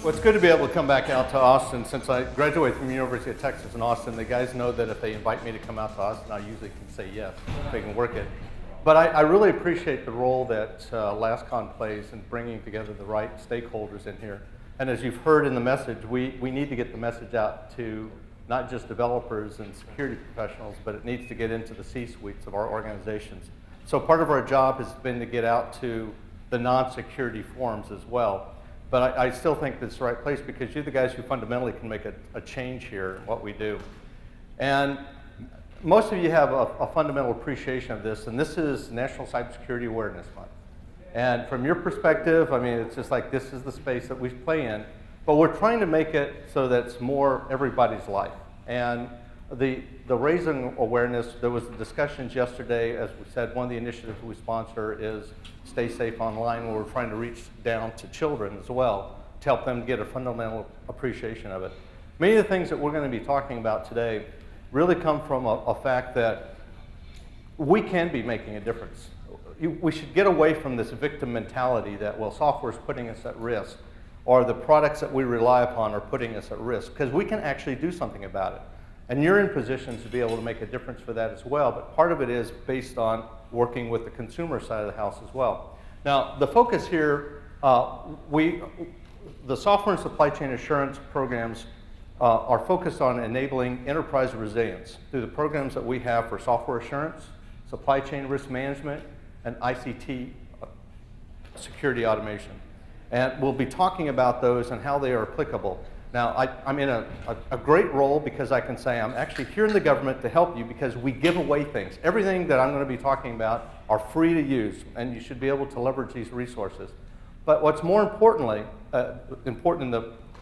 Well, it's good to be able to come back out to Austin. Since I graduated from the University of Texas in Austin, the guys know that if they invite me to come out to Austin, I usually can say yes, if they can work it. But I really appreciate the role that LASCON plays in bringing together the right stakeholders in here. And as you've heard in the message, we need to get the message out to not just developers and security professionals, but it needs to get into the C-suites of our organizations. So part of our job has been to get out to the non-security forums as well. But I still think that's the right place because you're the guys who fundamentally can make a change here in what we do. And most of you have a fundamental appreciation of this, and this is National Cybersecurity Awareness Month. And from your perspective, I mean, it's just like this is the space that we play in, but we're trying to make it so that it's more everybody's life. And the raising awareness, there was discussions yesterday, as we said, one of the initiatives we sponsor is Stay Safe Online, where we're trying to reach down to children as well to help them get a fundamental appreciation of it. Many of the things that we're going to be talking about today really come from a fact that we can be making a difference. We should get away from this victim mentality that, well, software is putting us at risk, or the products that we rely upon are putting us at risk, because we can actually do something about it. And you're in positions to be able to make a difference for that as well, but part of it is based on working with the consumer side of the house as well. Now, the focus here, the software and supply chain assurance programs are focused on enabling enterprise resilience through the programs that we have for software assurance, supply chain risk management, and ICT security automation. And we'll be talking about those and how they are applicable. Now, I'm in a great role because I can say I'm actually here in the government to help you because we give away things. Everything that I'm going to be talking about are free to use, and you should be able to leverage these resources. But what's more importantly, important in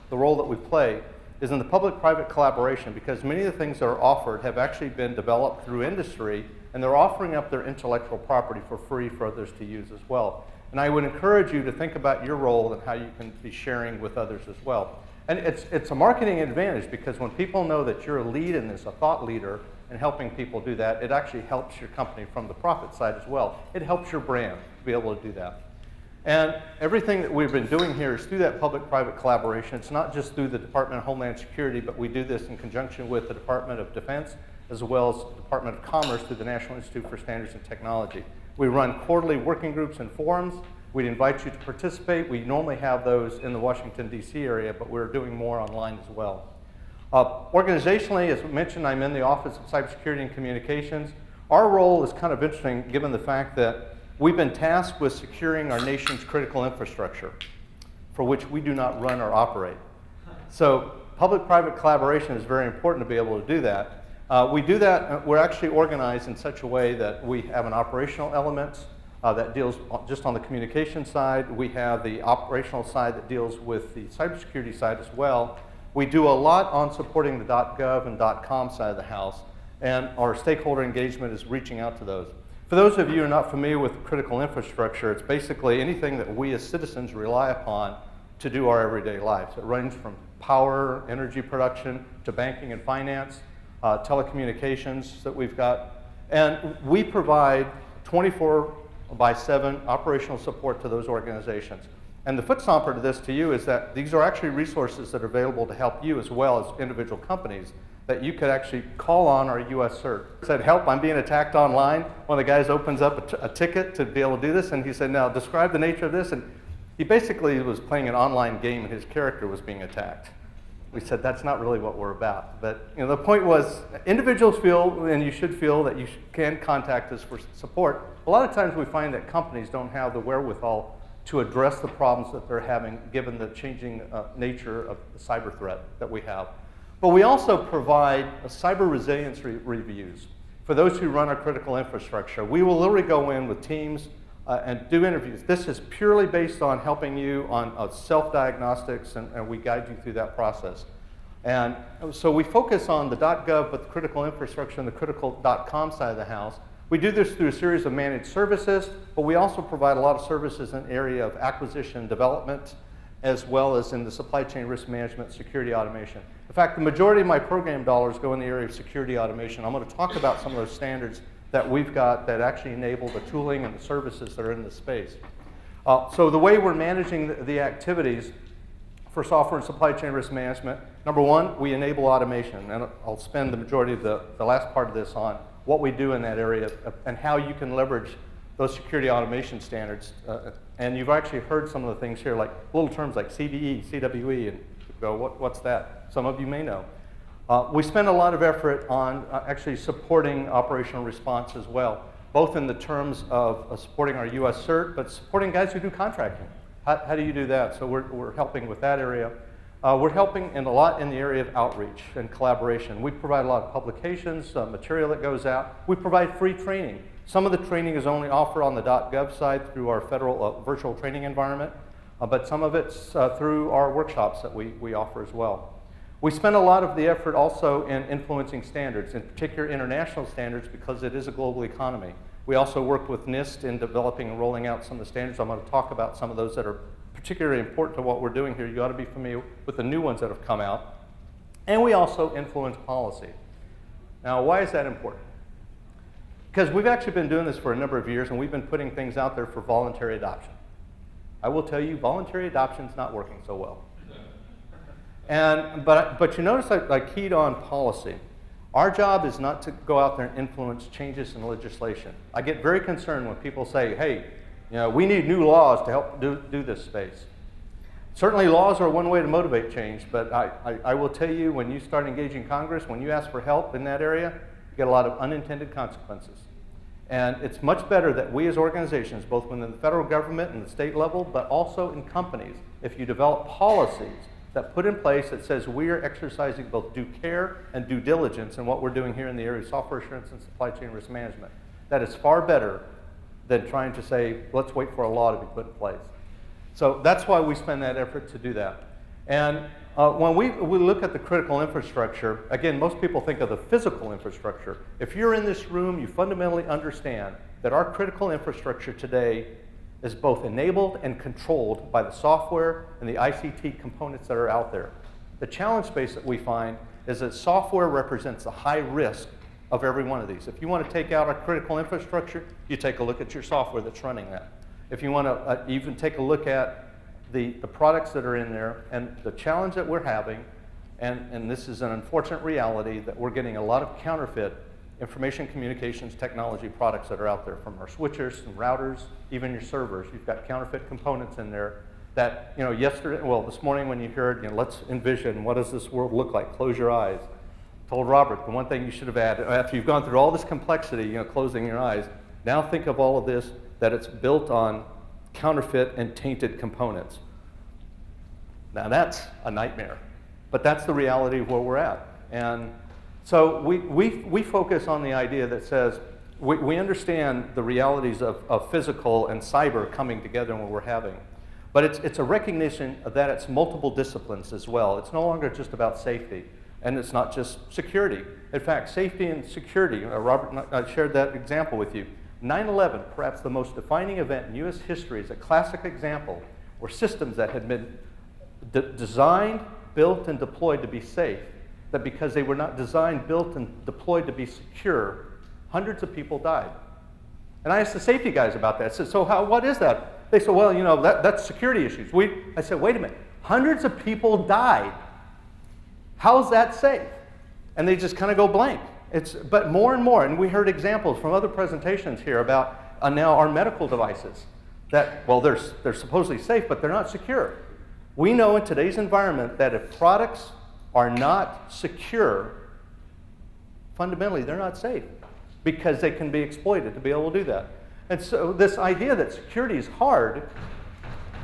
the role that we play is in the public-private collaboration, because many of the things that are offered have actually been developed through industry, and they're offering up their intellectual property for free for others to use as well. And I would encourage you to think about your role and how you can be sharing with others as well. And it's a marketing advantage because when people know that you're a lead in this, a thought leader, and helping people do that, it actually helps your company from the profit side as well. It helps your brand to be able to do that. And everything that we've been doing here is through that public-private collaboration. It's not just through the Department of Homeland Security, but we do this in conjunction with the Department of Defense, as well as the Department of Commerce through the National Institute for Standards and Technology. We run quarterly working groups and forums. We'd invite you to participate. We normally have those in the Washington, D.C. area, but we're doing more online as well. Organizationally, as mentioned, I'm in the Office of Cybersecurity and Communications. Our role is kind of interesting given the fact that we've been tasked with securing our nation's critical infrastructure, for which we do not run or operate. So public-private collaboration is very important to be able to do that. We do that, we're actually organized in such a way that we have an operational element that deals just on the communication side. We have the operational side that deals with the cybersecurity side as well. We do a lot on supporting the .gov and .com side of the house, and our stakeholder engagement is reaching out to those. For those of you who are not familiar with critical infrastructure, it's basically anything that we as citizens rely upon to do our everyday lives. It ranges from power, energy production, to banking and finance, telecommunications that we've got. And we provide 24/7 operational support to those organizations. And the foot stomper to this to you is that these are actually resources that are available to help you as well as individual companies that you could actually call on our US CERT. Said, help, I'm being attacked online. One of the guys opens up a ticket to be able to do this, and he said, now describe the nature of this. And he basically was playing an online game and his character was being attacked. We said, that's not really what we're about. But you know, the point was, individuals feel, and you should feel, that you can contact us for support. A lot of times we find that companies don't have the wherewithal to address the problems that they're having given the changing nature of the cyber threat that we have. But we also provide cyber resilience reviews for those who run our critical infrastructure. We will literally go in with teams and do interviews. This is purely based on helping you on self-diagnostics, and we guide you through that process. And so we focus on the .gov, but the critical infrastructure and the critical .com side of the house. We do this through a series of managed services, but we also provide a lot of services in the area of acquisition and development, as well as in the supply chain risk management, security automation. In fact, the majority of my program dollars go in the area of security automation. I'm going to talk about some of those standards that we've got that actually enable the tooling and the services that are in the space. So the way we're managing the activities for software and supply chain risk management. Number one, we enable automation, and I'll spend the majority of the last part of this on what we do in that area and how you can leverage those security automation standards. And you've actually heard some of the things here, like little terms like CVE, CWE, and you go, what's that? Some of you may know. We spend a lot of effort on actually supporting operational response as well, both in the terms of supporting our US CERT, but supporting guys who do contracting. How do you do that? So we're helping with that area. We're helping a lot in the area of outreach and collaboration. We provide a lot of publications, material that goes out. We provide free training. Some of the training is only offered on the .gov side through our federal virtual training environment, but some of it's through our workshops that we offer as well. We spend a lot of the effort also in influencing standards, in particular international standards, because it is a global economy. We also work with NIST in developing and rolling out some of the standards. I'm going to talk about some of those that are particularly important to what we're doing here. You ought to be familiar with the new ones that have come out. And we also influence policy. Now, why is that important? Because we've actually been doing this for a number of years, and we've been putting things out there for voluntary adoption. I will tell you, voluntary adoption is not working so well. But you notice I keyed on policy. Our job is not to go out there and influence changes in legislation. I get very concerned when people say, hey, we need new laws to help do this space. Certainly laws are one way to motivate change, but I will tell you, when you start engaging Congress, when you ask for help in that area, you get a lot of unintended consequences. And it's much better that we as organizations, both within the federal government and the state level, but also in companies, if you develop policies that put in place that says we are exercising both due care and due diligence in what we're doing here in the area of software assurance and supply chain risk management. That is far better than trying to say, let's wait for a law to be put in place. So that's why we spend that effort to do that. And when we look at the critical infrastructure, again, most people think of the physical infrastructure. If you're in this room, you fundamentally understand that our critical infrastructure today is both enabled and controlled by the software and the ICT components that are out there. The challenge space that we find is that software represents the high risk of every one of these. If you want to take out our critical infrastructure, you take a look at your software that's running that. If you want to even take a look at the products that are in there, and the challenge that we're having, and this is an unfortunate reality, that we're getting a lot of counterfeit information communications technology products that are out there, from our switchers and routers, even your servers. You've got counterfeit components in there that, this morning when you heard, let's envision, what does this world look like? Close your eyes. Told Robert, the one thing you should have added, after you've gone through all this complexity, closing your eyes, now think of all of this, that it's built on counterfeit and tainted components. Now that's a nightmare, but that's the reality of where we're at. And so we focus on the idea that says, we understand the realities of physical and cyber coming together when we're having. But it's a recognition that it's multiple disciplines as well. It's no longer just about safety, and it's not just security. In fact, safety and security, Robert and I shared that example with you. 9/11, perhaps the most defining event in US history, is a classic example where systems that had been designed, built, and deployed to be safe, that because they were not designed, built, and deployed to be secure, hundreds of people died. And I asked the safety guys about that. I said, so what is that? They said, well, that's security issues. I said, wait a minute, hundreds of people died. How's that safe? And they just kind of go blank. But more and more, and we heard examples from other presentations here about now our medical devices that, they're supposedly safe, but they're not secure. We know in today's environment that if products are not secure, fundamentally they're not safe, because they can be exploited to be able to do that. And so this idea that security is hard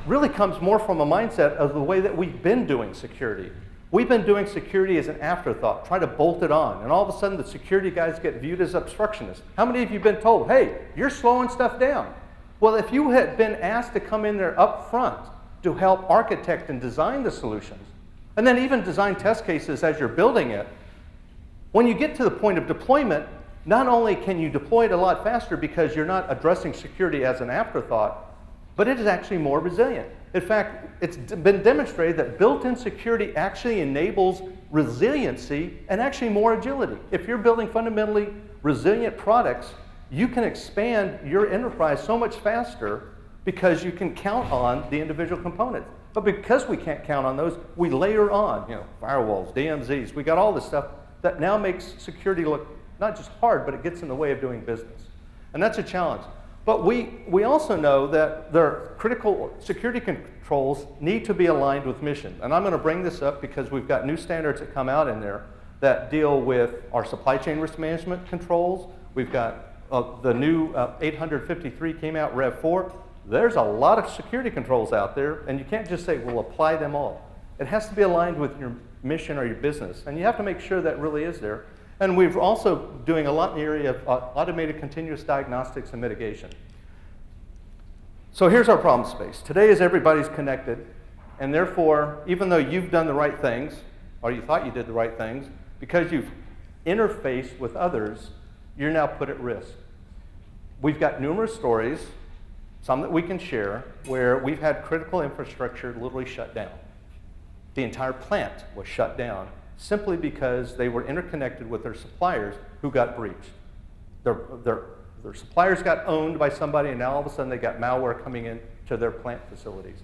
really comes more from a mindset of the way that we've been doing security. We've been doing security as an afterthought, try to bolt it on, and all of a sudden the security guys get viewed as obstructionists. How many of you have been told, hey, you're slowing stuff down? Well, if you had been asked to come in there up front to help architect and design the solutions, and then even design test cases as you're building it, when you get to the point of deployment, not only can you deploy it a lot faster because you're not addressing security as an afterthought, but it is actually more resilient. In fact, it's been demonstrated that built-in security actually enables resiliency and actually more agility. If you're building fundamentally resilient products, you can expand your enterprise so much faster because you can count on the individual components. But because we can't count on those, we layer on, firewalls, DMZs. We got all this stuff that now makes security look not just hard, but it gets in the way of doing business. And that's a challenge. But we also know that their critical security controls need to be aligned with mission. And I'm going to bring this up because we've got new standards that come out in there that deal with our supply chain risk management controls. We've got the new 853 came out, Rev 4. There's a lot of security controls out there, and you can't just say, well, apply them all. It has to be aligned with your mission or your business, and you have to make sure that really is there. And we're also doing a lot in the area of automated continuous diagnostics and mitigation. So here's our problem space. Today is everybody's connected, and therefore, even though you've done the right things, or you thought you did the right things, because you've interfaced with others, you're now put at risk. We've got numerous stories, some that we can share, where we've had critical infrastructure literally shut down. The entire plant was shut down simply because they were interconnected with their suppliers who got breached. Their suppliers got owned by somebody, and now all of a sudden they got malware coming in to their plant facilities.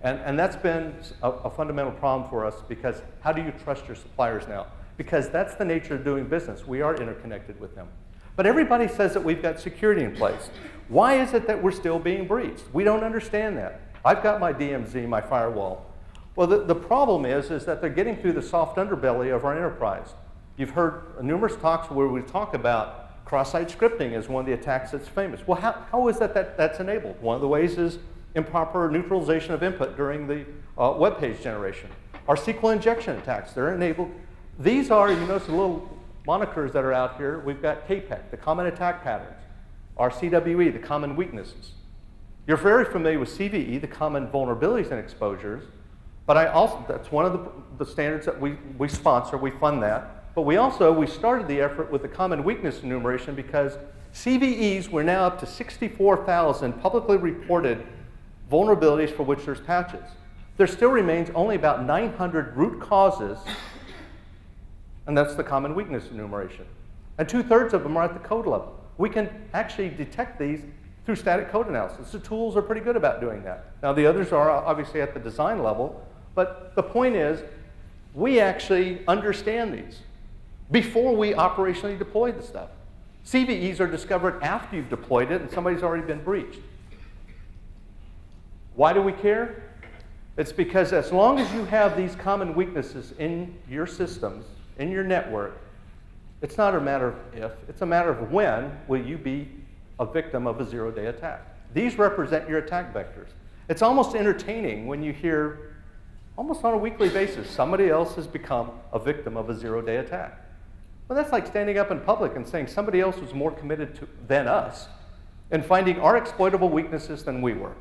And that's been a fundamental problem for us, because how do you trust your suppliers now? Because that's the nature of doing business. We are interconnected with them. But everybody says that we've got security in place. Why is it that we're still being breached? We don't understand that. I've got my DMZ, my firewall. Well, the problem is that they're getting through the soft underbelly of our enterprise. You've heard numerous talks where we talk about cross-site scripting as one of the attacks that's famous. Well, how is that's enabled? One of the ways is improper neutralization of input during the web page generation. Our SQL injection attacks, they're enabled. These are, you notice the little monikers that are out here. We've got KPEC, the common attack patterns. Our CWE, the common weaknesses. You're very familiar with CVE, the common vulnerabilities and exposures. But that's one of the standards that we sponsor, we fund that. But we started the effort with the common weakness enumeration, because CVEs were now up to 64,000 publicly reported vulnerabilities for which there's patches. There still remains only about 900 root causes, and that's the common weakness enumeration. And 2/3 of them are at the code level. We can actually detect these through static code analysis. The tools are pretty good about doing that. Now, the others are obviously at the design level, but the point is, we actually understand these before we operationally deploy the stuff. CVEs are discovered after you've deployed it and somebody's already been breached. Why do we care? It's because as long as you have these common weaknesses in your systems, in your network, it's not a matter of if, it's a matter of when will you be a victim of a zero-day attack. These represent your attack vectors. It's almost entertaining when you hear, almost on a weekly basis, somebody else has become a victim of a zero-day attack. Well, that's like standing up in public and saying somebody else was more committed than us and finding our exploitable weaknesses than we were.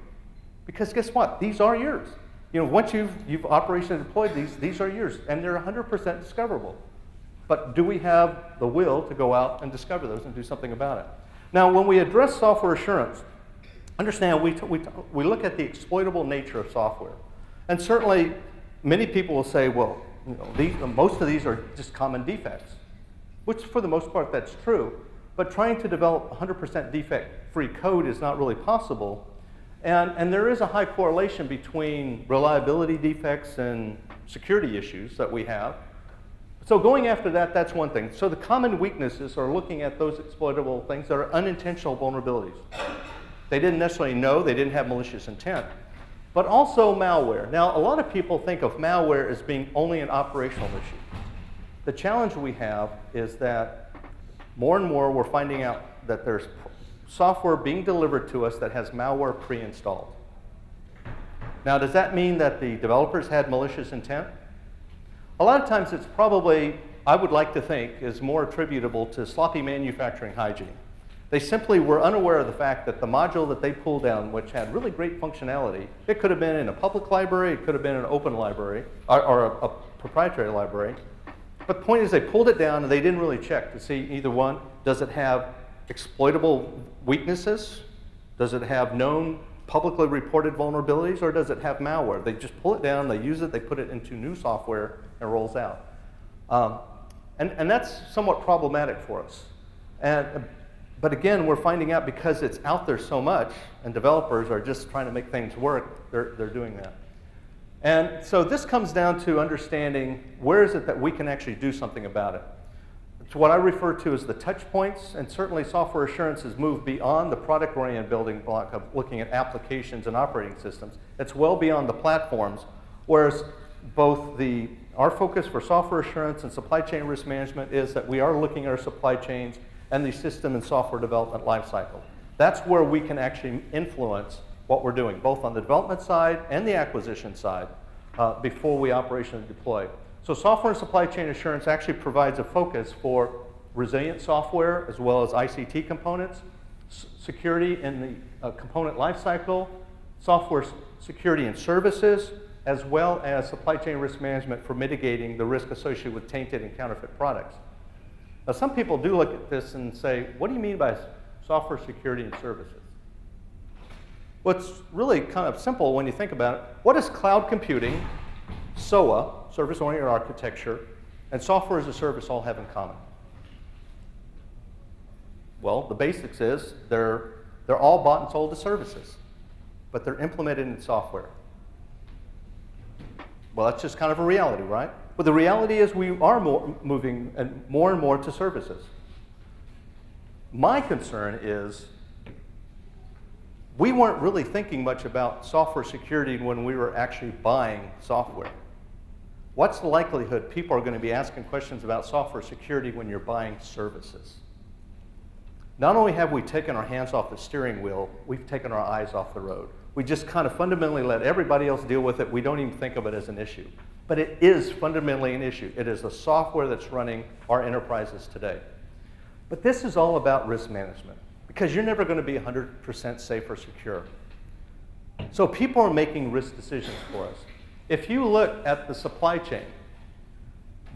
Because guess what? These are yours. Once you've operationally deployed these are yours, and they're 100% discoverable. But do we have the will to go out and discover those and do something about it? Now, when we address software assurance, understand we look at the exploitable nature of software. And certainly, many people will say, well, most of these are just common defects, which for the most part, that's true. But trying to develop 100% defect-free code is not really possible. And there is a high correlation between reliability defects and security issues that we have. So going after that, that's one thing. So the common weaknesses are looking at those exploitable things that are unintentional vulnerabilities. They didn't necessarily know, they didn't have malicious intent. But also malware. Now, a lot of people think of malware as being only an operational issue. The challenge we have is that more and more we're finding out that there's software being delivered to us that has malware pre-installed. Now, does that mean that the developers had malicious intent? A lot of times it's probably, I would like to think, is more attributable to sloppy manufacturing hygiene. They simply were unaware of the fact that the module that they pulled down, which had really great functionality, it could have been in a public library, it could have been an open library, or a proprietary library. But the point is they pulled it down and they didn't really check to see either one, does it have exploitable weaknesses? Does it have known publicly reported vulnerabilities, or does it have malware? They just pull it down, they use it, they put it into new software, and rolls out. And that's somewhat problematic for us. But again, we're finding out because it's out there so much, and developers are just trying to make things work, they're doing that. And so this comes down to understanding where is it that we can actually do something about it. It's what I refer to as the touch points, and certainly software assurance has moved beyond the product-oriented building block of looking at applications and operating systems. It's well beyond the platforms, whereas both our focus for software assurance and supply chain risk management is that we are looking at our supply chains and the system and software development lifecycle. That's where we can actually influence what we're doing, both on the development side and the acquisition side, before we operationally deploy. So software and supply chain assurance actually provides a focus for resilient software as well as ICT components, security in the component lifecycle, software security and services, as well as supply chain risk management for mitigating the risk associated with tainted and counterfeit products. Now, some people do look at this and say, what do you mean by software security and services? Well, it's really kind of simple when you think about it. What does cloud computing, SOA, service-oriented architecture, and software as a service all have in common? Well, the basics is they're all bought and sold as services, but they're implemented in software. Well, that's just kind of a reality, right? But the reality is we are moving and more to services. My concern is we weren't really thinking much about software security when we were actually buying software. What's the likelihood people are going to be asking questions about software security when you're buying services? Not only have we taken our hands off the steering wheel, we've taken our eyes off the road. We just kind of fundamentally let everybody else deal with it. We don't even think of it as an issue. But it is fundamentally an issue. It is the software that's running our enterprises today. But this is all about risk management, because you're never going to be 100% safe or secure. So people are making risk decisions for us. If you look at the supply chain,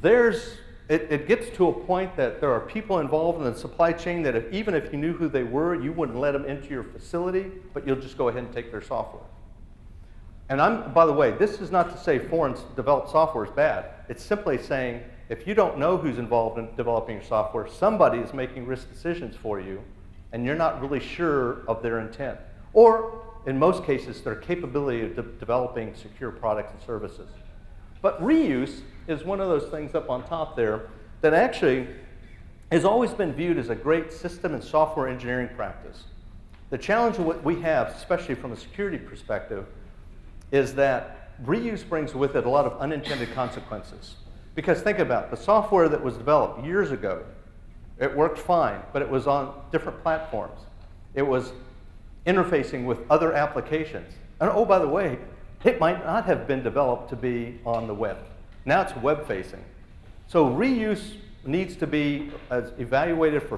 it gets to a point that there are people involved in the supply chain that even if you knew who they were, you wouldn't let them into your facility, but you'll just go ahead and take their software. And by the way, this is not to say foreign developed software is bad. It's simply saying if you don't know who's involved in developing your software, somebody is making risk decisions for you, and you're not really sure of their intent. Or, in most cases, their capability of developing secure products and services. But reuse is one of those things up on top there that actually has always been viewed as a great system and software engineering practice. The challenge of what we have, especially from a security perspective, is that reuse brings with it a lot of unintended consequences. Because think about it, the software that was developed years ago, it worked fine, but it was on different platforms. It was interfacing with other applications. And oh, by the way, it might not have been developed to be on the web. Now it's web-facing. So reuse needs to be evaluated for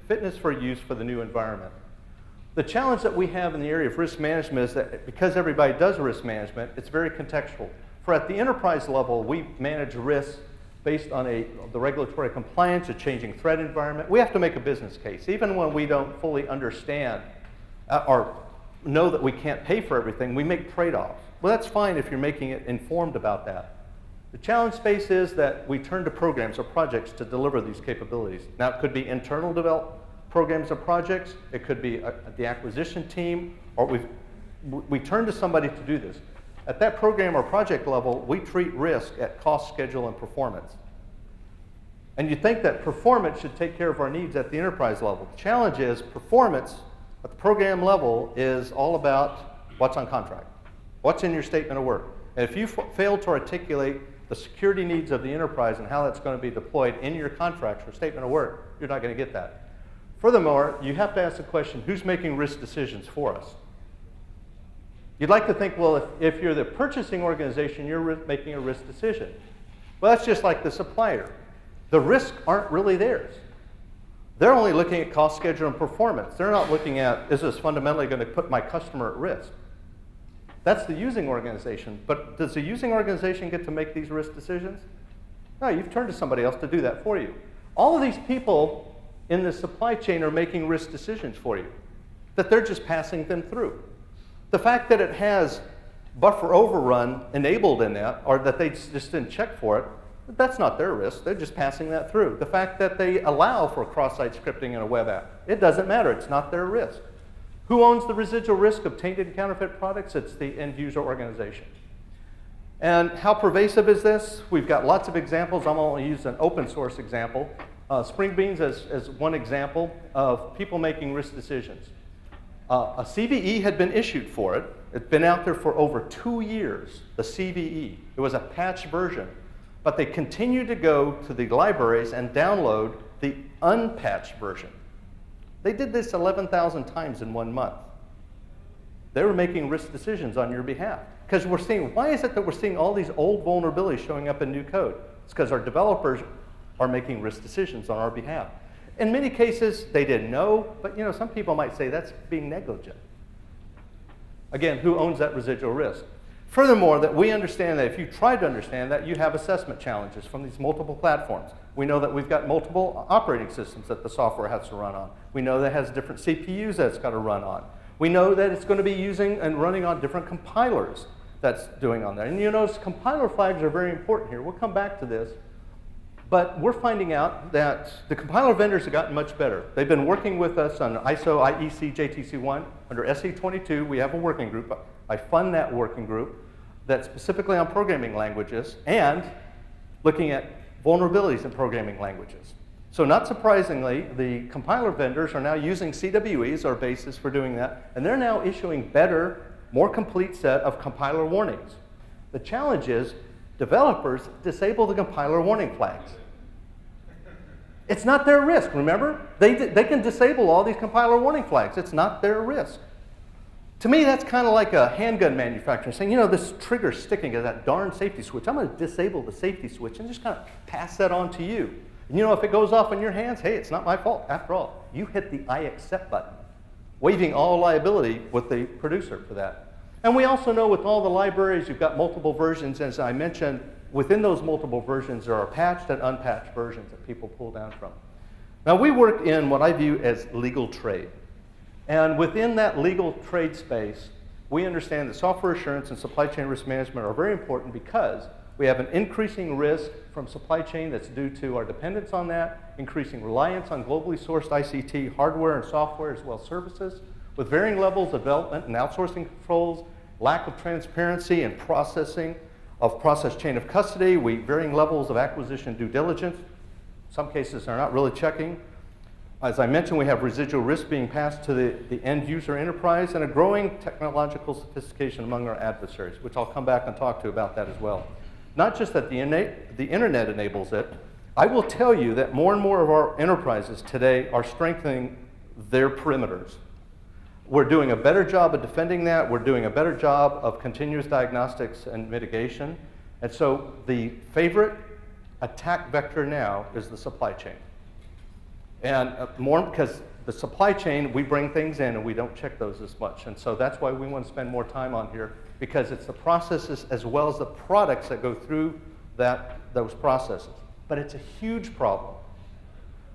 fitness for use for the new environment. The challenge that we have in the area of risk management is that because everybody does risk management, it's very contextual. For at the enterprise level, we manage risk based on the regulatory compliance, a changing threat environment. We have to make a business case, even when we don't fully understand or know that we can't pay for everything. We make trade-offs. Well, that's fine if you're making it informed about that. The challenge space is that we turn to programs or projects to deliver these capabilities. Now, it could be internal developed programs or projects. It could be the acquisition team, or we turn to somebody to do this. At that program or project level, we treat risk at cost, schedule, and performance. And you think that performance should take care of our needs at the enterprise level. The challenge is performance at the program level is all about what's on contract, what's in your statement of work. And if you fail to articulate the security needs of the enterprise and how that's going to be deployed in your contracts or statement of work, you're not going to get that. Furthermore, you have to ask the question, who's making risk decisions for us? You'd like to think, well, if you're the purchasing organization, you're making a risk decision. Well, that's just like the supplier. The risks aren't really theirs. They're only looking at cost, schedule, and performance. They're not looking at, is this fundamentally going to put my customer at risk? That's the using organization. But does the using organization get to make these risk decisions? No, you've turned to somebody else to do that for you. All of these people in the supply chain are making risk decisions for you, that they're just passing them through. The fact that it has buffer overrun enabled in that, or that they just didn't check for it, That's not their risk. They're just passing that through. The fact that they allow for cross-site scripting in a web app, it doesn't matter. It's not their risk. Who owns the residual risk of tainted and counterfeit products? It's the end user organization. And how pervasive is this? We've got lots of examples. I'm only using an open source example. Spring Beans as one example of people making risk decisions. A CVE had been issued for it. It's been out there for over 2 years, the CVE. It was a patched version. But they continued to go to the libraries and download the unpatched version. They did this 11,000 times in 1 month. They were making risk decisions on your behalf. Because we're seeing, why is it that we're seeing all these old vulnerabilities showing up in new code? It's because our developers are making risk decisions on our behalf. In many cases, they didn't know, but some people might say that's being negligent. Again, who owns that residual risk? Furthermore, that we understand that if you try to understand that, you have assessment challenges from these multiple platforms. We know that we've got multiple operating systems that the software has to run on. We know that it has different CPUs that it's got to run on. We know that it's going to be using and running on different compilers that's doing on there. And you notice compiler flags are very important here. We'll come back to this. But we're finding out that the compiler vendors have gotten much better. They've been working with us on ISO IEC JTC1. Under SE22, we have a working group. I fund that working group that's specifically on programming languages and looking at vulnerabilities in programming languages. So not surprisingly, the compiler vendors are now using CWE as our basis for doing that, and they're now issuing better, more complete set of compiler warnings. The challenge is developers disable the compiler warning flags. It's not their risk, remember? They can disable all these compiler warning flags. It's not their risk. To me, that's kind of like a handgun manufacturer saying, this trigger's sticking to that darn safety switch. I'm going to disable the safety switch and just kind of pass that on to you. And if it goes off in your hands, hey, it's not my fault. After all, you hit the I accept button, waiving all liability with the producer for that. And we also know with all the libraries, you've got multiple versions. As I mentioned, within those multiple versions, there are patched and unpatched versions that people pull down from. Now, we work in what I view as legal trade. And within that legal trade space, we understand that software assurance and supply chain risk management are very important because we have an increasing risk from supply chain that's due to our dependence on that, increasing reliance on globally sourced ICT hardware and software as well as services, with varying levels of development and outsourcing controls, lack of transparency and processing of process chain of custody, varying levels of acquisition due diligence. Some cases are not really checking. As I mentioned, we have residual risk being passed to the end user enterprise and a growing technological sophistication among our adversaries, which I'll come back and talk to about that as well. Not just that the internet enables it, I will tell you that more and more of our enterprises today are strengthening their perimeters. We're doing a better job of defending that. We're doing a better job of continuous diagnostics and mitigation. And so the favorite attack vector now is the supply chain. And more because the supply chain, we bring things in and we don't check those as much. And so that's why we want to spend more time on here, because it's the processes as well as the products that go through those processes. But it's a huge problem.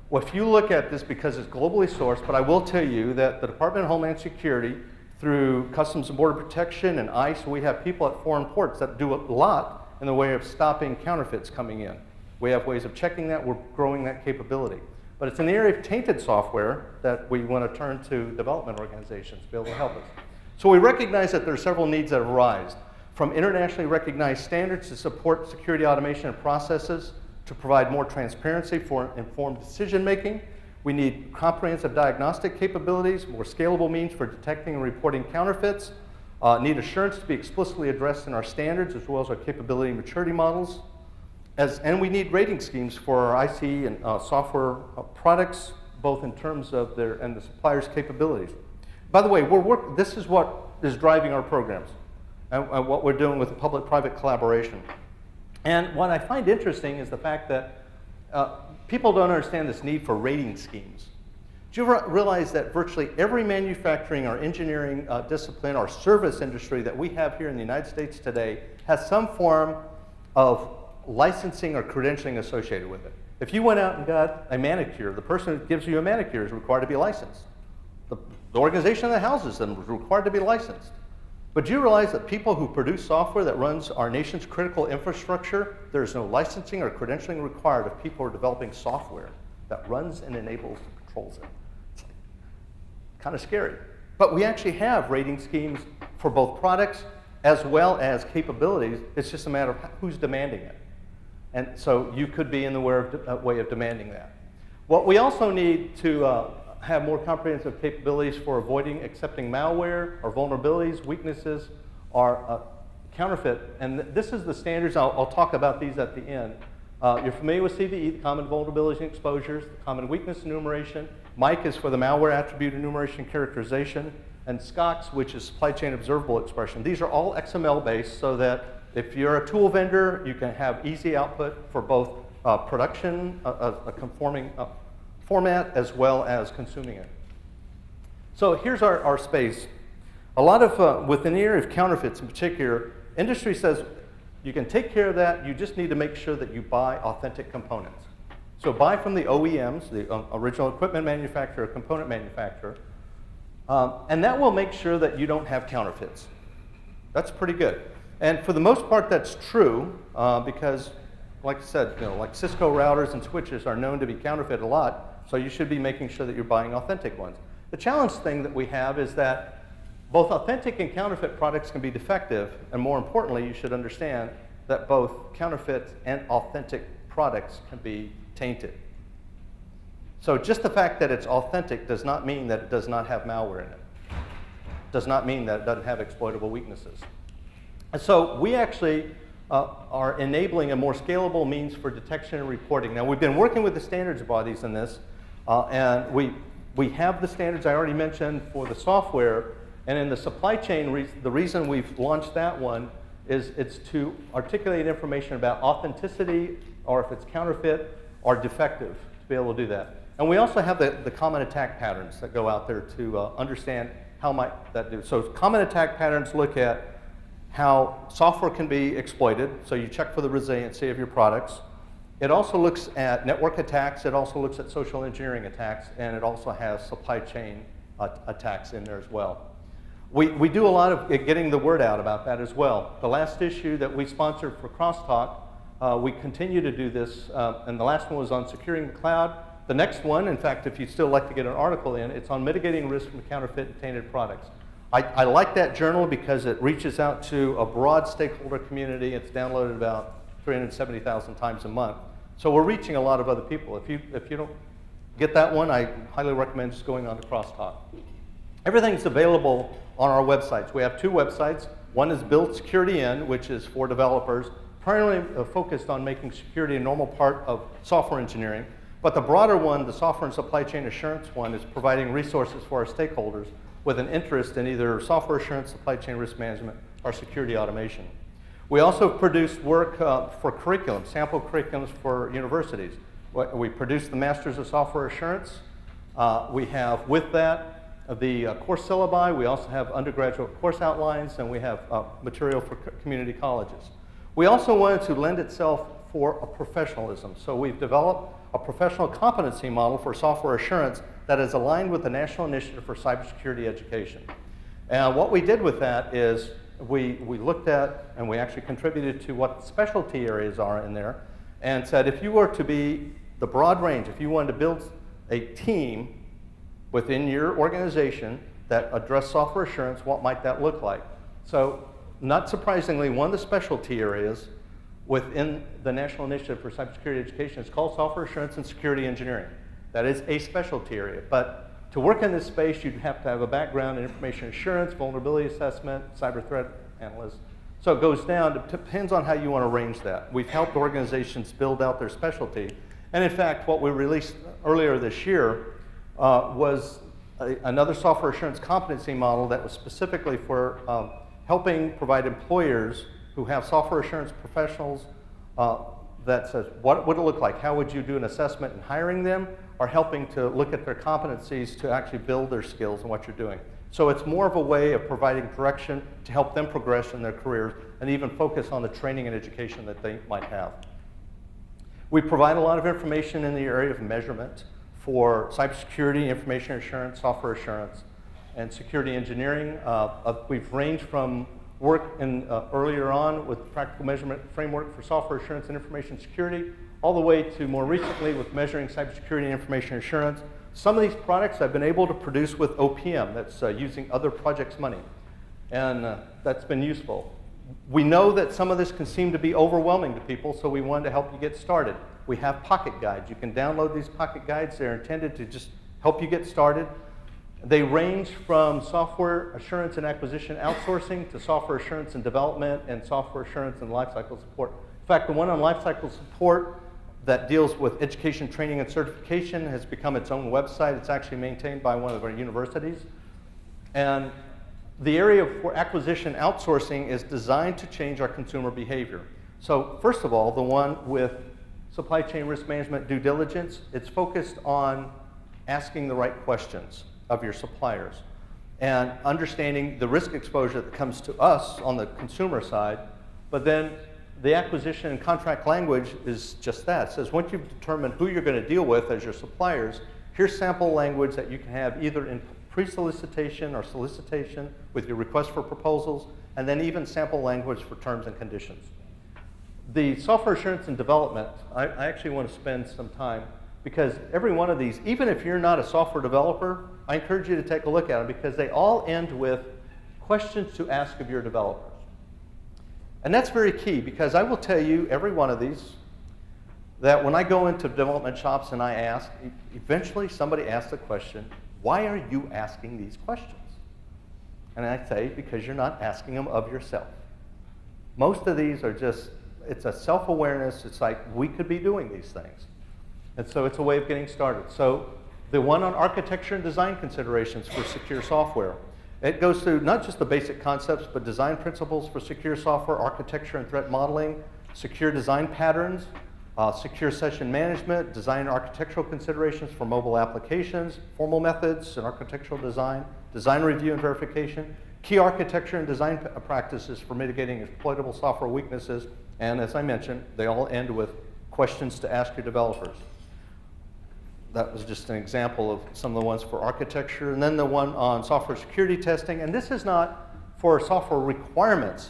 Well, if you look at this, because it's globally sourced, but I will tell you that the Department of Homeland Security, through Customs and Border Protection and ICE, we have people at foreign ports that do a lot in the way of stopping counterfeits coming in. We have ways of checking that. We're growing that capability. But it's an area of tainted software that we want to turn to development organizations to be able to help us. So we recognize that there are several needs that arise, from internationally recognized standards to support security automation and processes, to provide more transparency for informed decision making. We need comprehensive diagnostic capabilities, more scalable means for detecting and reporting counterfeits, need assurance to be explicitly addressed in our standards as well as our capability and maturity models. And we need rating schemes for our IC and software products, both in terms of the supplier's capabilities. By the way, this is what is driving our programs and what we're doing with public-private collaboration. And what I find interesting is the fact that people don't understand this need for rating schemes. Do you realize that virtually every manufacturing or engineering discipline or service industry that we have here in the United States today has some form of licensing or credentialing associated with it? If you went out and got a manicure, the person who gives you a manicure is required to be licensed. The organization that houses them is required to be licensed. But you realize that people who produce software that runs our nation's critical infrastructure, there's no licensing or credentialing required if people are developing software that runs and enables and controls it. It's kind of scary. But we actually have rating schemes for both products as well as capabilities. It's just a matter of who's demanding it. And so you could be in the way of demanding that. What we also need to have more comprehensive capabilities for avoiding accepting malware or vulnerabilities, weaknesses, or counterfeit. And this is the standards. I'll talk about these at the end. You're familiar with CVE, the common vulnerabilities and exposures, the common weakness enumeration. MIC is for the malware attribute enumeration characterization. And SCOX, which is supply chain observable expression. These are all XML based so that if you're a tool vendor, you can have easy output for both production, a conforming format, as well as consuming it. So here's our space. A lot of, within the area of counterfeits in particular, industry says you can take care of that, you just need to make sure that you buy authentic components. So buy from the OEMs, the original equipment manufacturer, component manufacturer, and that will make sure that you don't have counterfeits. That's pretty good. And for the most part, that's true because, like I said, like Cisco routers and switches are known to be counterfeit a lot, so you should be making sure that you're buying authentic ones. The challenge thing that we have is that both authentic and counterfeit products can be defective, and more importantly, you should understand that both counterfeit and authentic products can be tainted. So just the fact that it's authentic does not mean that it does not have malware in it. Does not mean that it doesn't have exploitable weaknesses. And so we actually are enabling a more scalable means for detection and reporting. Now, we've been working with the standards bodies in this, and we have the standards I already mentioned for the software, and in the supply chain, the reason we've launched that one is it's to articulate information about authenticity, or if it's counterfeit or defective, to be able to do that. And we also have the common attack patterns that go out there to understand how might that do. So common attack patterns look at how software can be exploited, so you check for the resiliency of your products. It also looks at network attacks, it also looks at social engineering attacks, and it also has supply chain attacks in there as well. We do a lot of getting the word out about that as well. The last issue that we sponsored for Crosstalk, we continue to do this, and the last one was on securing the cloud. The next one, in fact, if you'd still like to get an article in, it's on mitigating risk from counterfeit and tainted products. I like that journal because it reaches out to a broad stakeholder community. It's downloaded about 370,000 times a month. So we're reaching a lot of other people. If you don't get that one, I highly recommend just going on to Crosstalk. Everything's available on our websites. We have two websites. One is Build Security In, which is for developers, primarily focused on making security a normal part of software engineering. But the broader one, the Software and Supply Chain Assurance one, is providing resources for our stakeholders with an interest in either software assurance, supply chain risk management, or security automation. We also produce work for curriculum, sample curriculums for universities. We produce the Masters of Software Assurance. We have, with that, the course syllabi. We also have undergraduate course outlines, and we have material for community colleges. We also wanted to lend itself for a professionalism. So we've developed a professional competency model for software assurance that is aligned with the National Initiative for Cybersecurity Education. And what we did with that is we looked at, and we actually contributed to what specialty areas are in there, and said if you were to be the broad range, if you wanted to build a team within your organization that addressed software assurance, what might that look like? So not surprisingly, one of the specialty areas within the National Initiative for Cybersecurity Education is called Software Assurance and Security Engineering. That is a specialty area. But to work in this space, you'd have to have a background in information assurance, vulnerability assessment, cyber threat analyst. So it goes down, it depends on how you want to arrange that. We've helped organizations build out their specialty. And in fact, what we released earlier this year was another software assurance competency model that was specifically for helping provide employers who have software assurance professionals that says, what would it look like? How would you do an assessment in hiring them, or helping to look at their competencies to actually build their skills and what you're doing? So it's more of a way of providing direction to help them progress in their careers and even focus on the training and education that they might have. We provide a lot of information in the area of measurement for cybersecurity, information assurance, software assurance. and security engineering. We've ranged from work earlier on with practical measurement framework for software assurance and information security, all the way to more recently with measuring cybersecurity and information assurance. Some of these products I've been able to produce with OPM, that's using other projects' money, and that's been useful. We know that some of this can seem to be overwhelming to people, so we wanted to help you get started. We have pocket guides. You can download these pocket guides. They're intended to just help you get started. They range from software assurance and acquisition outsourcing to software assurance and development and software assurance and lifecycle support. In fact, the one on lifecycle support that deals with education, training, and certification has become its own website. It's actually maintained by one of our universities. And the area for acquisition outsourcing is designed to change our consumer behavior. So first of all, the one with supply chain risk management due diligence, it's focused on asking the right questions of your suppliers and understanding the risk exposure that comes to us on the consumer side. But then the acquisition and contract language is just that. It says once you've determined who you're going to deal with as your suppliers, here's sample language that you can have either in pre-solicitation or solicitation with your request for proposals, and then even sample language for terms and conditions. The software assurance and development, I actually want to spend some time, because every one of these, even if you're not a software developer, I encourage you to take a look at them because they all end with questions to ask of your developers. And that's very key because I will tell you, every one of these, that when I go into development shops and I ask, eventually somebody asks the question, why are you asking these questions? And I say, because you're not asking them of yourself. Most of these are just, it's a self-awareness. It's like, we could be doing these things. And so it's a way of getting started. So the one on architecture and design considerations for secure software, it goes through not just the basic concepts, but design principles for secure software, architecture and threat modeling, secure design patterns, secure session management, design and architectural considerations for mobile applications, formal methods and architectural design, design review and verification, key architecture and design practices for mitigating exploitable software weaknesses, and as I mentioned, they all end with questions to ask your developers. That was just an example of some of the ones for architecture, and then the one on software security testing, and this is not for software requirements,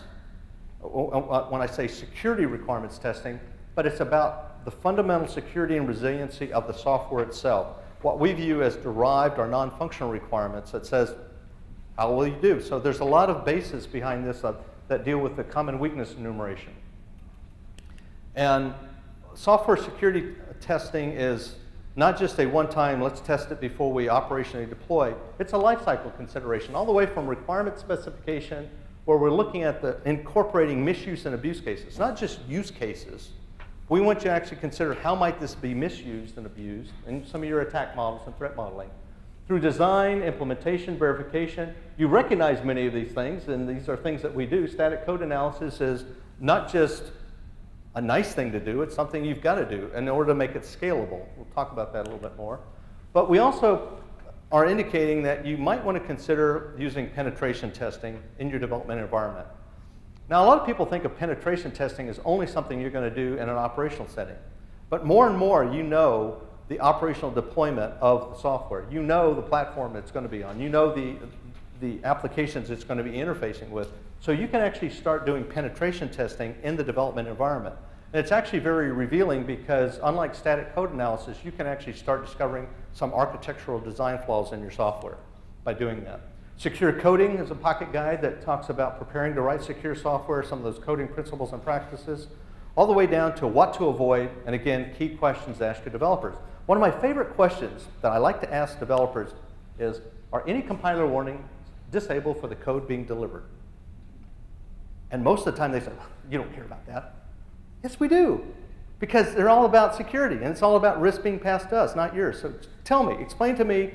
when I say security requirements testing, but it's about the fundamental security and resiliency of the software itself. What we view as derived or non-functional requirements that says, how will you do? So there's a lot of bases behind this that deal with the common weakness enumeration. And software security testing is not just a one-time, let's test it before we operationally deploy. It's a lifecycle consideration, all the way from requirement specification, where we're looking at the incorporating misuse and abuse cases, not just use cases. We want you to actually consider how might this be misused and abused in some of your attack models and threat modeling. Through design, implementation, verification, you recognize many of these things, and these are things that we do. Static code analysis is not just a nice thing to do, it's something you've got to do in order to make it scalable. We'll talk about that a little bit more. But we also are indicating that you might want to consider using penetration testing in your development environment. Now, a lot of people think of penetration testing as only something you're going to do in an operational setting. But more and more, you know the operational deployment of the software. You know the platform it's going to be on. You know the applications it's going to be interfacing with. So you can actually start doing penetration testing in the development environment. And it's actually very revealing because unlike static code analysis, you can actually start discovering some architectural design flaws in your software by doing that. Secure coding is a pocket guide that talks about preparing to write secure software, some of those coding principles and practices, all the way down to what to avoid, and again, key questions to ask your developers. One of my favorite questions that I like to ask developers is, are any compiler warnings disabled for the code being delivered? And most of the time they say, you don't care about that. Yes, we do, because they're all about security, and it's all about risk being passed to us, not yours. So tell me, explain to me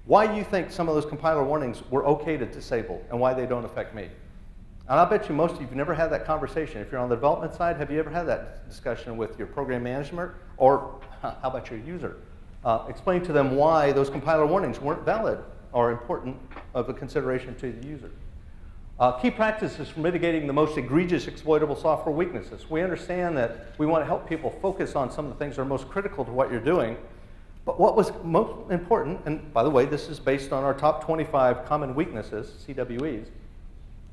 why you think some of those compiler warnings were okay to disable and why they don't affect me. And I'll bet you most of you have never had that conversation. If you're on the development side, have you ever had that discussion with your program management, or how about your user? Explain to them why those compiler warnings weren't valid or important of a consideration to the user. Key practices for mitigating the most egregious exploitable software weaknesses. We understand that we want to help people focus on some of the things that are most critical to what you're doing, But what was most important, and by the way, this is based on our top 25 common weaknesses, CWEs,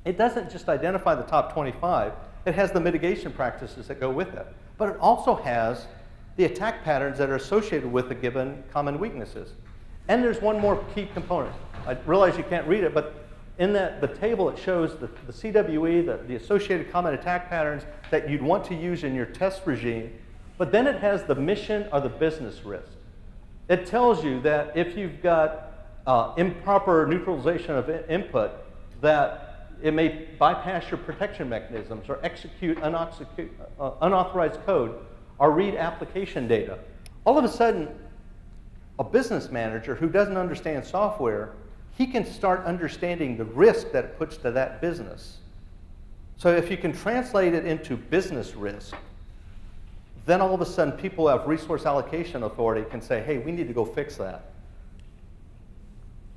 it doesn't just identify the top 25, it has the mitigation practices that go with it. But it also has the attack patterns that are associated with the given common weaknesses. And there's one more key component. I realize you can't read it, but in the table it shows the CWE, the associated common attack patterns that you'd want to use in your test regime, but then it has the mission or the business risk. It tells you that if you've got improper neutralization of input, that it may bypass your protection mechanisms or execute unauthorized code or read application data. All of a sudden, a business manager who doesn't understand software, he can start understanding the risk that it puts to that business. So if you can translate it into business risk, then all of a sudden people who have resource allocation authority can say, hey, we need to go fix that.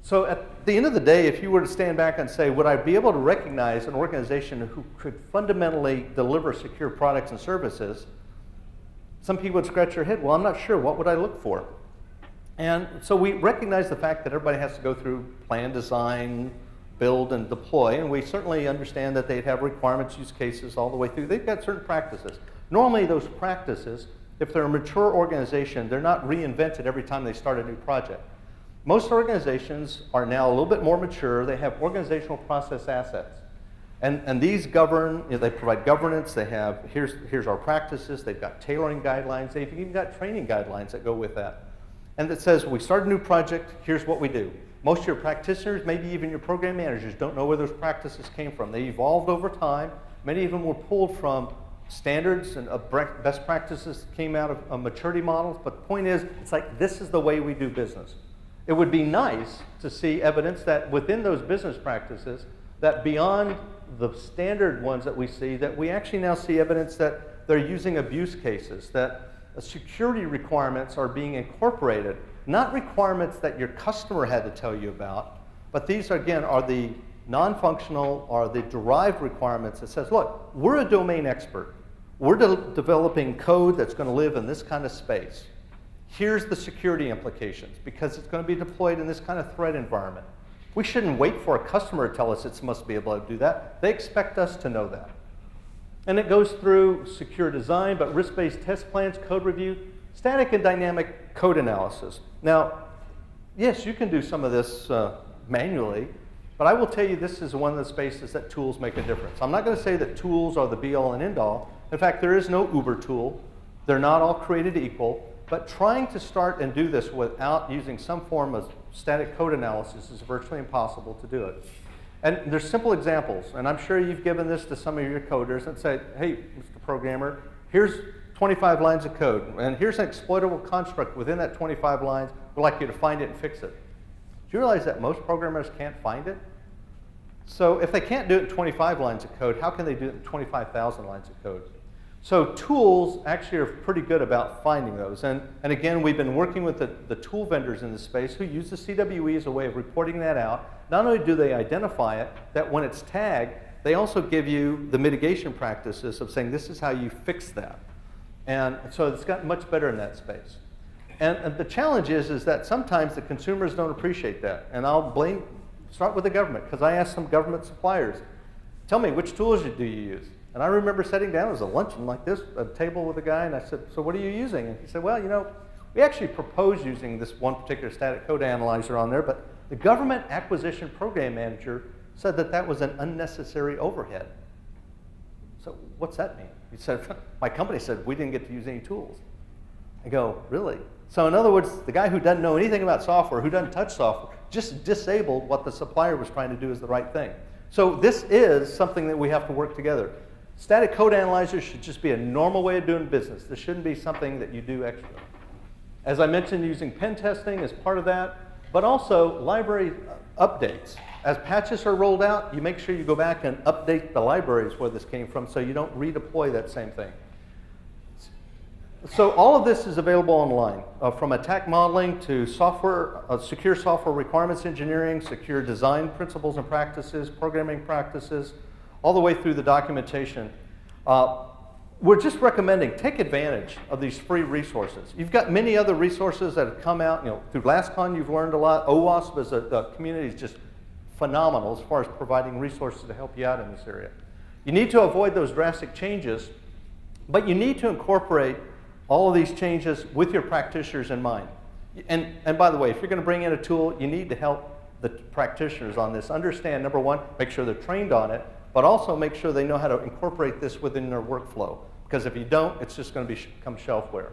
So at the end of the day, if you were to stand back and say, would I be able to recognize an organization who could fundamentally deliver secure products and services, some people would scratch their head, well, I'm not sure, what would I look for? And so we recognize the fact that everybody has to go through plan, design, build, and deploy, and we certainly understand that they'd have requirements, use cases all the way through. They've got certain practices. Normally those practices, if they're a mature organization, they're not reinvented every time they start a new project. Most organizations are now a little bit more mature. They have organizational process assets. And these govern, they provide governance. They have, here's our practices. They've got tailoring guidelines. They've even got training guidelines that go with that. And it says, we start a new project, here's what we do. Most of your practitioners, maybe even your program managers, don't know where those practices came from. They evolved over time. Many of them were pulled from standards and best practices that came out of maturity models. But the point is, it's like, this is the way we do business. It would be nice to see evidence that within those business practices, that beyond the standard ones that we see, that we actually now see evidence that they're using abuse cases, that security requirements are being incorporated, not requirements that your customer had to tell you about, but these, again, are the non-functional or the derived requirements that says, look, we're a domain expert. We're developing code that's going to live in this kind of space. Here's the security implications, because it's going to be deployed in this kind of threat environment. We shouldn't wait for a customer to tell us it must be able to do that. They expect us to know that. And it goes through secure design, but risk-based test plans, code review, static and dynamic code analysis. Now, yes, you can do some of this manually, but I will tell you this is one of the spaces that tools make a difference. I'm not going to say that tools are the be-all and end-all. In fact, there is no Uber tool. They're not all created equal. But trying to start and do this without using some form of static code analysis is virtually impossible to do it. And there's simple examples, and I'm sure you've given this to some of your coders and say, hey, Mr. Programmer, here's 25 lines of code, and here's an exploitable construct within that 25 lines. We'd like you to find it and fix it. Do you realize that most programmers can't find it? So if they can't do it in 25 lines of code, how can they do it in 25,000 lines of code? So tools actually are pretty good about finding those. And again, we've been working with the tool vendors in this space who use the CWE as a way of reporting that out. Not only do they identify it, that when it's tagged, they also give you the mitigation practices of saying this is how you fix that. And so it's gotten much better in that space. And the challenge is that sometimes the consumers don't appreciate that. And I'll start with the government, because I asked some government suppliers, tell me, which tools do you use? And I remember sitting down as a luncheon like this, at a table with a guy, and I said, so what are you using? And he said, well, you know, we actually proposed using this one particular static code analyzer on there, but the government acquisition program manager said that that was an unnecessary overhead. So what's that mean? He said, my company said we didn't get to use any tools. I go, really? So in other words, the guy who doesn't know anything about software, who doesn't touch software, just disabled what the supplier was trying to do as the right thing. So this is something that we have to work together. Static code analyzers should just be a normal way of doing business. This shouldn't be something that you do extra. As I mentioned, using pen testing is part of that, but also library updates. As patches are rolled out, you make sure you go back and update the libraries where this came from so you don't redeploy that same thing. So all of this is available online, from attack modeling to software, secure software requirements engineering, secure design principles and practices, programming practices, all the way through the documentation. we're just recommending take advantage of these free resources. You've got many other resources that have come out. Through LastCon, you've learned a lot. OWASP as a community is just phenomenal as far as providing resources to help you out in this area. You need to avoid those drastic changes, but you need to incorporate all of these changes with your practitioners in mind. And by the way, if you're going to bring in a tool, you need to help the practitioners on this. Understand, number one, make sure they're trained on it, but also make sure they know how to incorporate this within their workflow. Because if you don't, it's just going to become shelfware.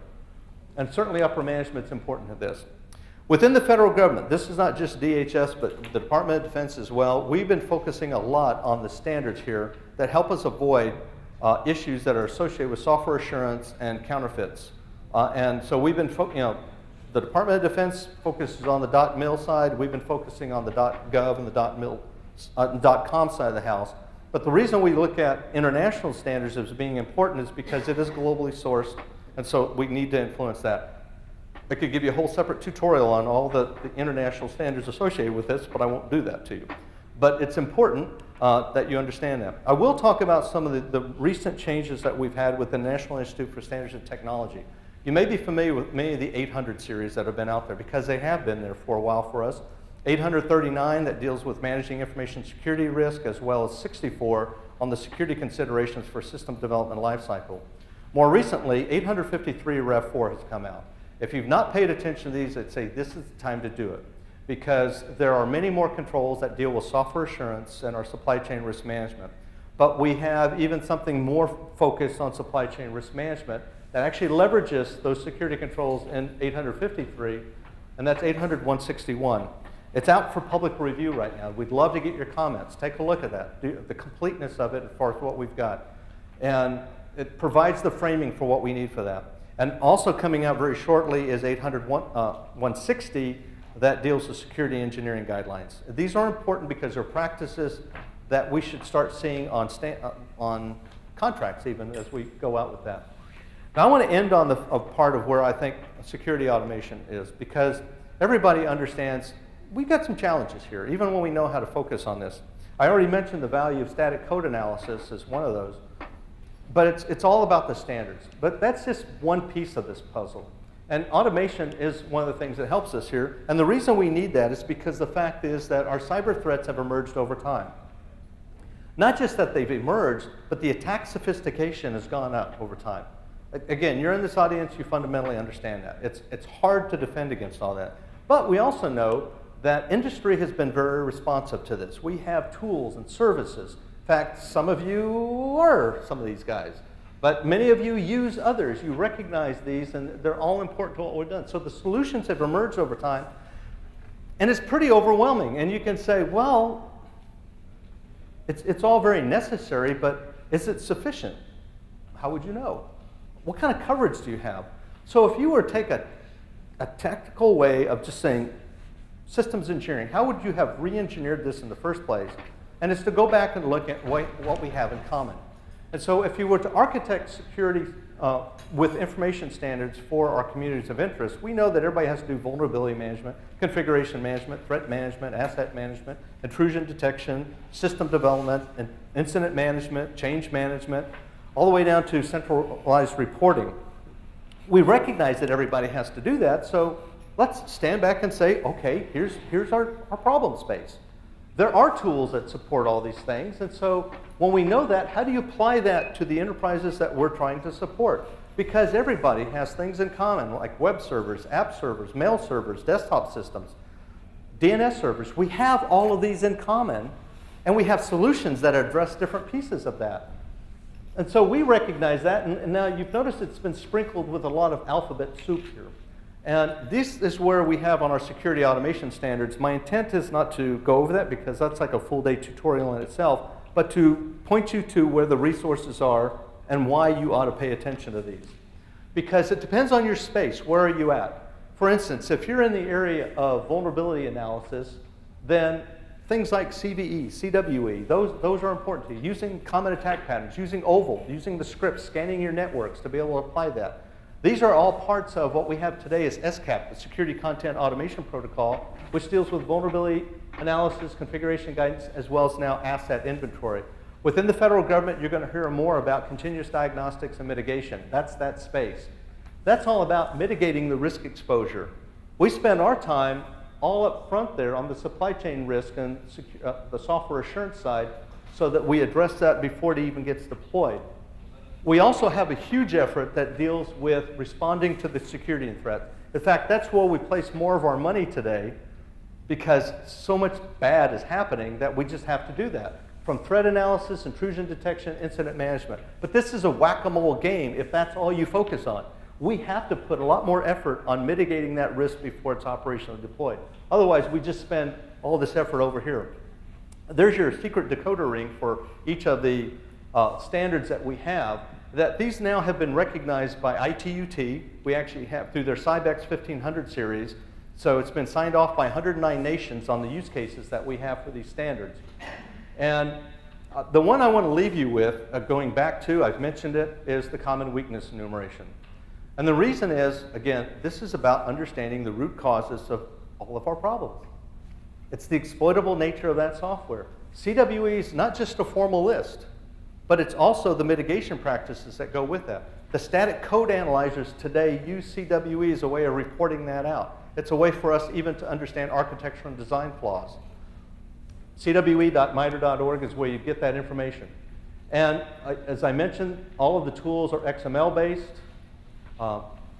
And certainly upper management is important to this. Within the federal government, this is not just DHS, but the Department of Defense as well. We've been focusing a lot on the standards here that help us avoid issues that are associated with software assurance and counterfeits. And so we've been, the Department of Defense focuses on the .mil side. We've been focusing on the .gov and the .com side of the house. But the reason we look at international standards as being important is because it is globally sourced, and so we need to influence that. I could give you a whole separate tutorial on all the international standards associated with this, but I won't do that to you. But it's important that you understand that. I will talk about some of the recent changes that we've had with the National Institute for Standards and Technology. You may be familiar with many of the 800 series that have been out there because they have been there for a while for us. 839 that deals with managing information security risk, as well as 64 on the security considerations for system development lifecycle. More recently, 853 Rev 4 has come out. If you've not paid attention to these, I'd say this is the time to do it, because there are many more controls that deal with software assurance and our supply chain risk management. But we have even something more focused on supply chain risk management that actually leverages those security controls in 853, and that's 800-161. It's out for public review right now. We'd love to get your comments. Take a look at that, the completeness of it as far as what we've got. And it provides the framing for what we need for that. And also coming out very shortly is 800-160 that deals with security engineering guidelines. These are important because they're practices that we should start seeing on contracts even as we go out with that. Now I want to end on a part of where I think security automation is, because everybody understands we've got some challenges here, even when we know how to focus on this. I already mentioned the value of static code analysis as one of those, but it's all about the standards. But that's just one piece of this puzzle. And automation is one of the things that helps us here. And the reason we need that is because the fact is that our cyber threats have emerged over time. Not just that they've emerged, but the attack sophistication has gone up over time. Again, you're in this audience, you fundamentally understand that. It's hard to defend against all that. But we also know that industry has been very responsive to this. We have tools and services. In fact, some of you are some of these guys, but many of you use others. You recognize these, and they're all important to what we've done. So the solutions have emerged over time, and it's pretty overwhelming. And you can say, well, it's all very necessary, but is it sufficient? How would you know? What kind of coverage do you have? So if you were to take a tactical way of just saying, systems engineering, how would you have re-engineered this in the first place? And it's to go back and look at what we have in common. And so if you were to architect security with information standards for our communities of interest, we know that everybody has to do vulnerability management, configuration management, threat management, asset management, intrusion detection, system development, and incident management, change management, all the way down to centralized reporting. We recognize that everybody has to do that, so let's stand back and say, okay, here's our problem space. There are tools that support all these things, and so when we know that, how do you apply that to the enterprises that we're trying to support? Because everybody has things in common, like web servers, app servers, mail servers, desktop systems, DNS servers. We have all of these in common, and we have solutions that address different pieces of that. And so we recognize that, and now you've noticed it's been sprinkled with a lot of alphabet soup here. And this is where we have on our security automation standards. My intent is not to go over that because that's like a full day tutorial in itself, but to point you to where the resources are and why you ought to pay attention to these. Because it depends on your space. Where are you at? For instance, if you're in the area of vulnerability analysis, then things like CVE, CWE, those are important to you. Using common attack patterns, using OVAL, using the scripts, scanning your networks to be able to apply that. These are all parts of what we have today as SCAP, the Security Content Automation Protocol, which deals with vulnerability analysis, configuration guidance, as well as now asset inventory. Within the federal government, you're going to hear more about continuous diagnostics and mitigation. That's that space. That's all about mitigating the risk exposure. We spend our time all up front there on the supply chain risk and the software assurance side so that we address that before it even gets deployed. We also have a huge effort that deals with responding to the security and threat. In fact, that's where we place more of our money today because so much bad is happening that we just have to do that. From threat analysis, intrusion detection, incident management. But this is a whack-a-mole game if that's all you focus on. We have to put a lot more effort on mitigating that risk before it's operationally deployed. Otherwise, we just spend all this effort over here. There's your secret decoder ring for each of the standards that we have, that these now have been recognized by ITUT. We actually have through their Cybex 1500 series. So it's been signed off by 109 nations on the use cases that we have for these standards. And the one I want to leave you with, going back to, I've mentioned it, is the common weakness enumeration. And the reason is, again, this is about understanding the root causes of all of our problems. It's the exploitable nature of that software. CWE is not just a formal list, but it's also the mitigation practices that go with that. The static code analyzers today use CWE as a way of reporting that out. It's a way for us even to understand architecture and design flaws. CWE.MITRE.org is where you get that information. And as I mentioned, all of the tools are XML-based.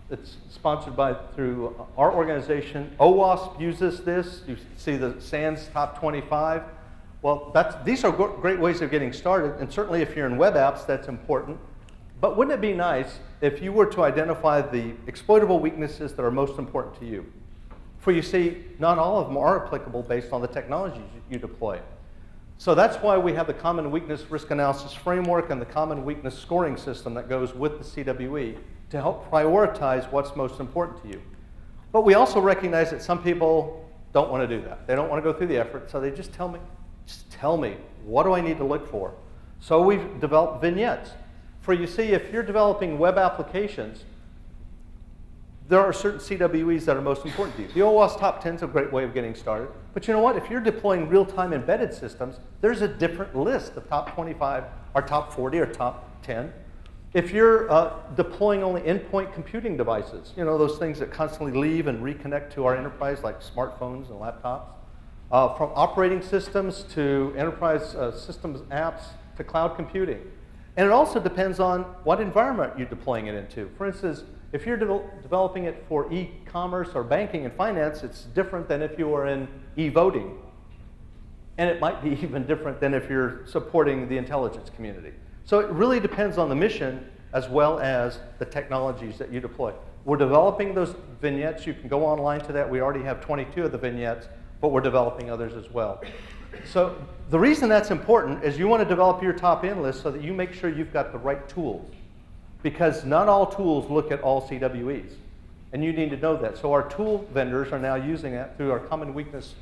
It's sponsored through our organization. OWASP uses this. You see the SANS top 25. Well, these are great ways of getting started, and certainly if you're in web apps, that's important. But wouldn't it be nice if you were to identify the exploitable weaknesses that are most important to you? For you see, not all of them are applicable based on the technologies you deploy. So that's why we have the Common Weakness Risk Analysis Framework and the Common Weakness Scoring System that goes with the CWE to help prioritize what's most important to you. But we also recognize that some people don't want to do that. They don't want to go through the effort, so they just tell me, what do I need to look for? So we've developed vignettes. For you see, if you're developing web applications, there are certain CWEs that are most important to you. The OWASP top 10 is a great way of getting started. But you know what? If you're deploying real-time embedded systems, there's a different list of top 25, or top 40, or top 10. If you're deploying only endpoint computing devices, you know, those things that constantly leave and reconnect to our enterprise, like smartphones and laptops, from operating systems to enterprise systems apps to cloud computing. And it also depends on what environment you're deploying it into. For instance, if you're developing it for e-commerce or banking and finance, it's different than if you were in e-voting. And it might be even different than if you're supporting the intelligence community. So it really depends on the mission as well as the technologies that you deploy. We're developing those vignettes. You can go online to that. We already have 22 of the vignettes, but we're developing others as well. So the reason that's important is you want to develop your top-end list so that you make sure you've got the right tools. Because not all tools look at all CWEs. And you need to know that. So our tool vendors are now using that through our common weakness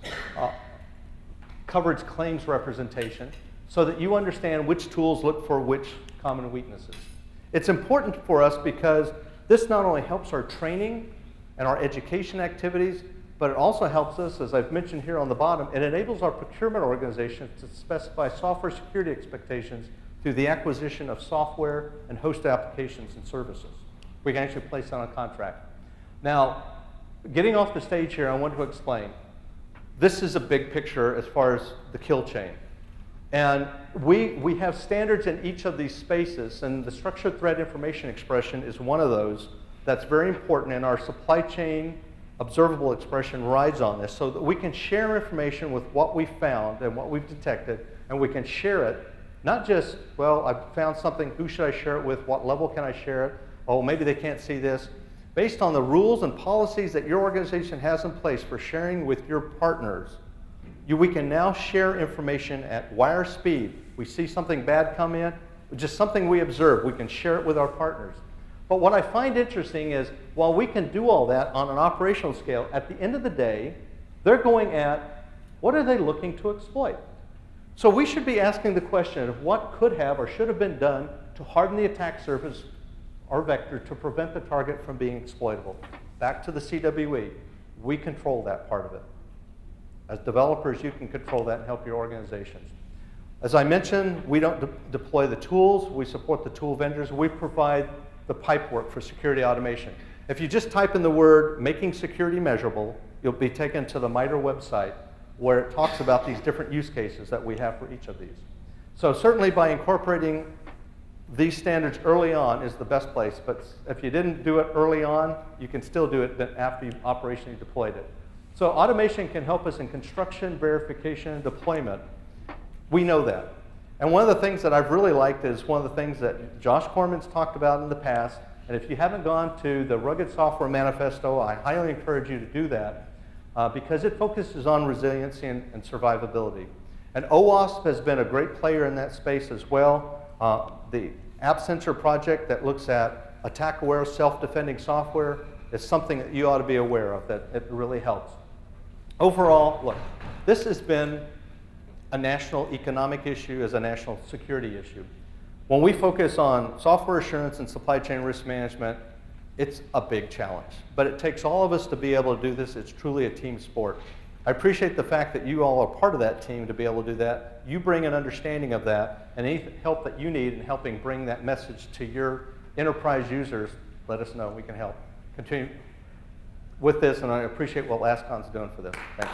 coverage claims representation so that you understand which tools look for which common weaknesses. It's important for us because this not only helps our training and our education activities, but it also helps us, as I've mentioned here on the bottom, it enables our procurement organizations to specify software security expectations through the acquisition of software and host applications and services. We can actually place that on a contract. Now, getting off the stage here, I want to explain. This is a big picture as far as the kill chain. And we have standards in each of these spaces, and the structured threat information expression is one of those that's very important, and our supply chain observable expression rides on this so that we can share information with what we found and what we've detected, and we can share it. Not just, well, I found something, who should I share it with, what level can I share it, oh, maybe they can't see this. Based on the rules and policies that your organization has in place for sharing with your partners, we can now share information at wire speed. We see something bad come in, just something we observe, we can share it with our partners. But what I find interesting is, while we can do all that on an operational scale, at the end of the day, they're going at, what are they looking to exploit? So we should be asking the question of what could have or should have been done to harden the attack surface or vector to prevent the target from being exploitable. Back to the CWE, we control that part of it. As developers, you can control that and help your organizations. As I mentioned, we don't deploy the tools, we support the tool vendors, we provide the pipework for security automation. If you just type in the word making security measurable, you'll be taken to the MITRE website where it talks about these different use cases that we have for each of these. So certainly by incorporating these standards early on is the best place, but if you didn't do it early on, you can still do it after you've operationally deployed it. So automation can help us in construction, verification, and deployment. We know that. And one of the things that I've really liked is one of the things that Josh Corman's talked about in the past, and if you haven't gone to the Rugged Software Manifesto, I highly encourage you to do that because it focuses on resiliency and survivability. And OWASP has been a great player in that space as well. The App Sensor project that looks at attack-aware, self-defending software is something that you ought to be aware of, that it really helps. Overall, look, this has been a national economic issue as a national security issue. When we focus on software assurance and supply chain risk management, it's a big challenge. But it takes all of us to be able to do this. It's truly a team sport. I appreciate the fact that you all are part of that team to be able to do that. You bring an understanding of that, and any help that you need in helping bring that message to your enterprise users, let us know. We can help. Continue with this, and I appreciate what LASCON's doing for this. Thanks.